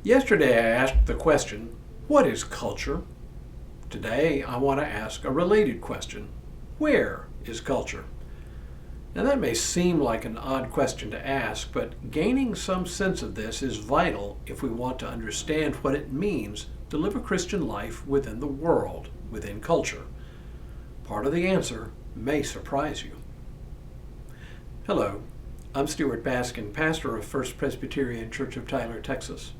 Yesterday I asked the question, what is culture? Today I want to ask a related question, where is culture? Now that may seem like an odd question to ask, but gaining some sense of this is vital if we want to understand what it means to live a Christian life within the world, within culture. Part of the answer may surprise you. Hello, I'm Stuart Baskin, pastor of First Presbyterian Church of Tyler, Texas.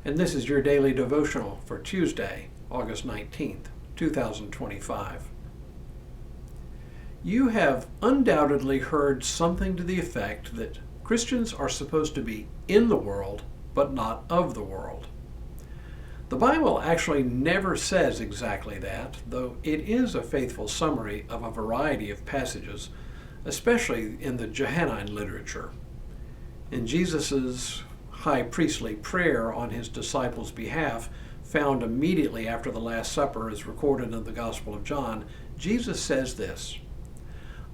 And this is your daily devotional for Tuesday, August 19th, 2025. You have undoubtedly heard something to the effect that Christians are supposed to be in the world, but not of the world. The Bible actually never says exactly that, though it is a faithful summary of a variety of passages, especially in the Johannine literature. In Jesus' high priestly prayer on his disciples' behalf, found immediately after the Last Supper as recorded in the Gospel of John, Jesus says this,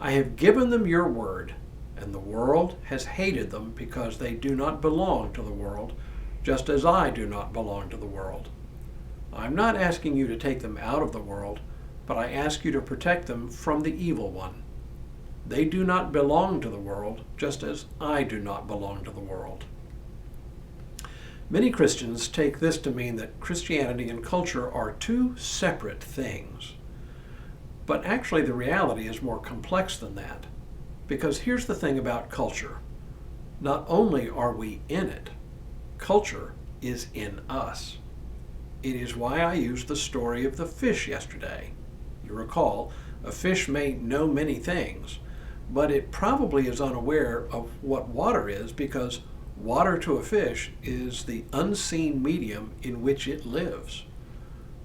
"I have given them your word, and the world has hated them because they do not belong to the world, just as I do not belong to the world. I'm not asking you to take them out of the world, but I ask you to protect them from the evil one. They do not belong to the world, just as I do not belong to the world." Many Christians take this to mean that Christianity and culture are two separate things. But actually the reality is more complex than that. Because here's the thing about culture. Not only are we in it, culture is in us. It is why I used the story of the fish yesterday. You recall, a fish may know many things, but it probably is unaware of what water is because water to a fish is the unseen medium in which it lives.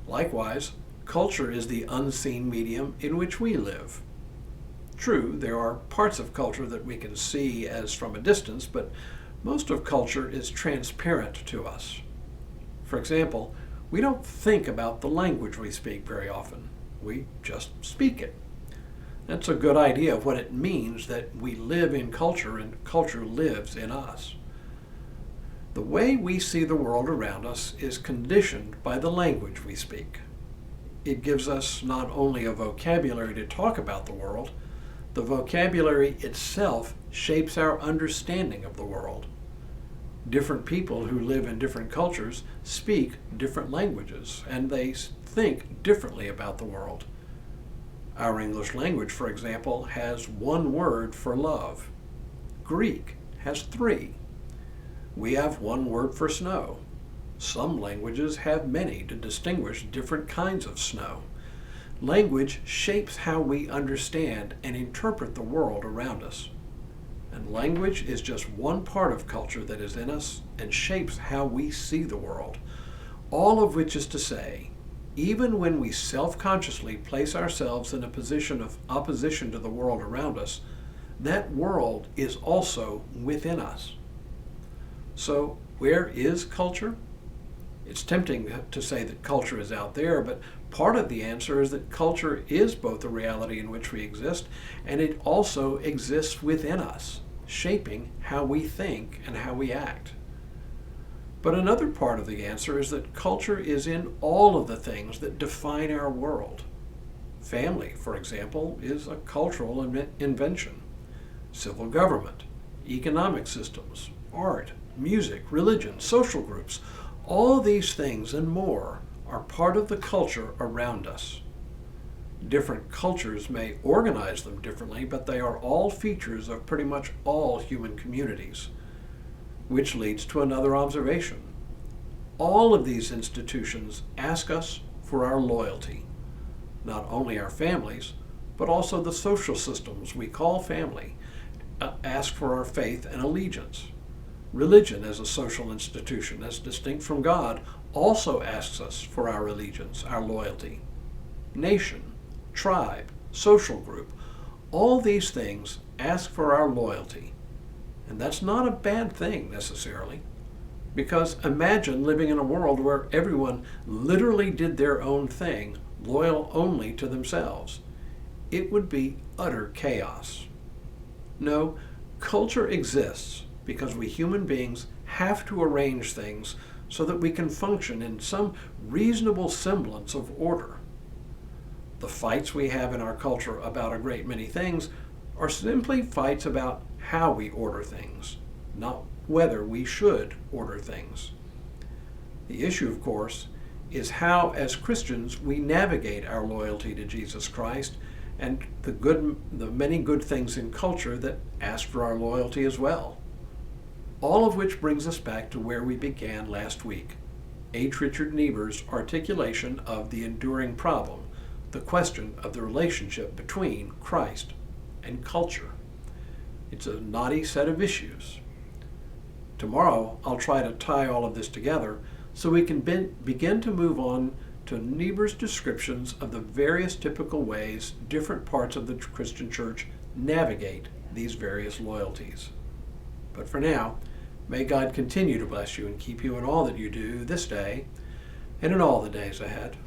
Likewise, culture is the unseen medium in which we live. True, there are parts of culture that we can see as from a distance, but most of culture is transparent to us. For example, we don't think about the language we speak very often. We just speak it. That's a good idea of what it means that we live in culture and culture lives in us. The way we see the world around us is conditioned by the language we speak. It gives us not only a vocabulary to talk about the world, the vocabulary itself shapes our understanding of the world. Different people who live in different cultures speak different languages, and they think differently about the world. Our English language, for example, has one word for love. Greek has three. We have one word for snow. Some languages have many to distinguish different kinds of snow. Language shapes how we understand and interpret the world around us. And language is just one part of culture that is in us and shapes how we see the world. All of which is to say, even when we self-consciously place ourselves in a position of opposition to the world around us, that world is also within us. So, where is culture? It's tempting to say that culture is out there, but part of the answer is that culture is both the reality in which we exist, and it also exists within us, shaping how we think and how we act. But another part of the answer is that culture is in all of the things that define our world. Family, for example, is a cultural invention. Civil government, economic systems, art, music, religion, social groups, all these things and more are part of the culture around us. Different cultures may organize them differently, but they are all features of pretty much all human communities. Which leads to another observation. All of these institutions ask us for our loyalty. Not only our families, but also the social systems we call family ask for our faith and allegiance. Religion as a social institution, as distinct from God, also asks us for our allegiance, our loyalty. Nation, tribe, social group, all these things ask for our loyalty. And that's not a bad thing necessarily, because imagine living in a world where everyone literally did their own thing, loyal only to themselves. It would be utter chaos. No, culture exists because we human beings have to arrange things so that we can function in some reasonable semblance of order. The fights we have in our culture about a great many things are simply fights about how we order things, not whether we should order things. The issue, of course, is how, as Christians, we navigate our loyalty to Jesus Christ and the many good things in culture that ask for our loyalty as well. All of which brings us back to where we began last week, H. Richard Niebuhr's articulation of the enduring problem, the question of the relationship between Christ and culture. It's a knotty set of issues. Tomorrow, I'll try to tie all of this together so we can begin to move on to Niebuhr's descriptions of the various typical ways different parts of the Christian church navigate these various loyalties. But for now, may God continue to bless you and keep you in all that you do this day and in all the days ahead.